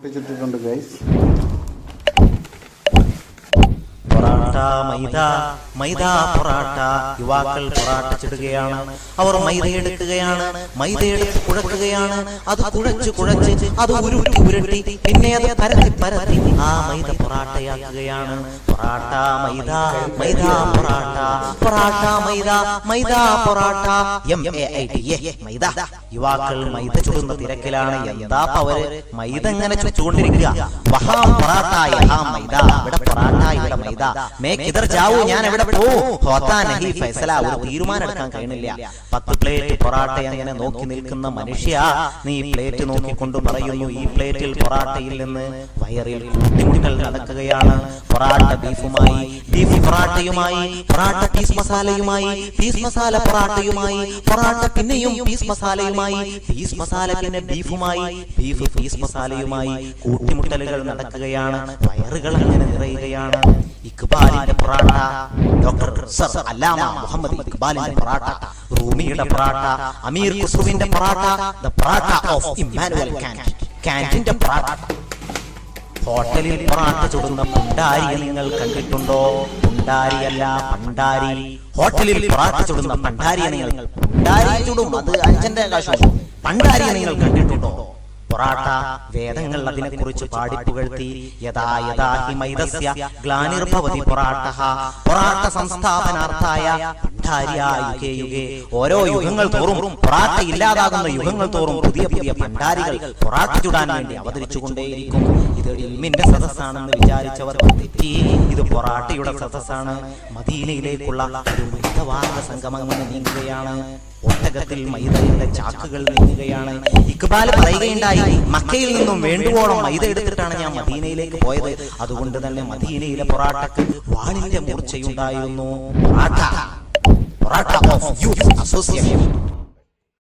പൊട്ടിച്ചിട്ടിട്ടുണ്ട് guys. Parotta മൈദ മൈദ പൊറാട്ട. യുവാക്കൾ പൊറാട്ട ചുടുകയാണ്. അവർ മൈദ എടുക്കുകയാണ്. മൈദ എടുത്ത് കുഴക്കുകയാണ്. അത് കുഴച്ച് അത് ഉരുട്ടി പിന്നെ അത് പരത്തി ആ മൈദ പൊറാട്ടയാക്കുകയാണ്. പൊറാട്ട മൈദ മൈദ പൊറാട്ട. പൊറാട്ട മൈദ മൈദ പൊറാട്ട. മൈദ. യുവാക്കൾ മൈദ ചുടുന്ന തിരക്കിലാണ്. എന്താ അവര് മൈദ ഇങ്ങനെ ചുറ്റുകൊണ്ടിരിക്കുക. വഹാം പൊറാട്ട യഹാം മൈദ. ഇവിടെ പൊറാട്ട ഇവിടെ മൈദ. ഞാൻ എവിടെ ഫൈസല. ഒരു തീരുമാനം എടുക്കാൻ കഴിയുന്നില്ല. 10 പ്ലേറ്റ് പൊറാട്ട അങ്ങനെ നോക്കി നിൽക്കുന്ന മനുഷ്യ, നീ പ്ലേറ്റ് നോക്കിക്കൊണ്ട് പറയുന്നു, ഈ പ്ലേറ്റിൽ പൊറാട്ടയിൽ നിന്ന് വയറിൽ കൂട്ടിമുട്ടൽ നടക്കുകയാണ്. പൊറാട്ട ബീഫുമായി, ബീഫ് പൊറാട്ടയുമായി, പൊറാട്ട പീസ് മസാലയുമായി, പീസ് മസാല പൊറാട്ടയുമായി, പൊറാട്ട പിന്നെയും പീസ് മസാലയുമായി, പീസ് മസാല പിന്നെ ബീഫുമായി, ബീഫ് പീസ് മസാലയുമായി കൂട്ടിമുട്ടലുകൾ നടക്കുകയാണ്. വയറുകൾ അങ്ങനെ നിറയുകയാണ്. ഇക്ബാലിന്റെ പൊറാട്ട, ഡോക്ടർ സർ അല്ലാമ മുഹമ്മദ് ഇക്ബാലിന്റെ പൊറാട്ട, റൂമിയുടെ പൊറാട്ട, അമീർ ഖുസ്രുവിന്റെ parotta, the parotta of Immanuel കാന്റിന്റെ പൊറാട്ട. ഹോട്ടലിൽ പൊറാട്ട ചുടുന്ന പണ്ടാരിയെ നിങ്ങൾ കണ്ടിട്ടുണ്ടോ? പണ്ടാരിയല്ല, പണ്ടാരി. ഹോട്ടലിൽ പൊറാട്ട ചുടുന്ന പണ്ടാരിയെ നിങ്ങൾ, പണ്ടാരി ചുടും, അത് 5 കാശ്. പണ്ടാരിയെ നിങ്ങൾ കണ്ടിട്ടുണ്ടോ? പൊറാട്ട വേദങ്ങൾ അതിനെക്കുറിച്ച് പാടിപ്പുകഴ്ത്തി. യഥാ യഥാ ഹി മൈദസ്യ ഗ്ലാനിർഭവതി പൊറാട്ടഃ. പൊറാട്ട സംസ്ഥാപനാർത്ഥായ പണ്ടാര്യാ യുഗേ യുഗേ. ഓരോ യുഗങ്ങൾ തോറും പൊറാട്ട ഇല്ലാതാകുന്ന യുഗങ്ങൾ തോറും പുതിയ പുതിയ പണ്ടാരികൾ പൊറാട്ട ചുടാൻ വേണ്ടി അവതരിച്ചുകൊണ്ടേയിരിക്കും. ഇത് ഇൽമിന്റെ സദസ്സാണെന്ന് വിചാരിച്ചവർ തെറ്റി. ഇത് പൊറാട്ടയുടെ സദസ്സാണ്. മദീനയിലേക്കുള്ള ഒരു മൈദവാർഗ സംഗമം അങ്ങനെ നീങ്ങുകയാണ്. ഒട്ടകത്തിൽ മൈദയുടെ ചാക്കുകൾ നീങ്ങുകയാണ്. ഇക്ബാൽ പറയുകയുണ്ടായി, മക്കയിൽ നിന്നും വേണ്ടുവോളം മൈദ എടുത്തിട്ടാണ് ഞാൻ മദീനയിലേക്ക് പോയത്. അതുകൊണ്ട് തന്നെ മദീനയിലെ പൊറാട്ടക്ക് വാളിന്റെ മൂർച്ചയുണ്ടായിരുന്നു. Parotta of youth association.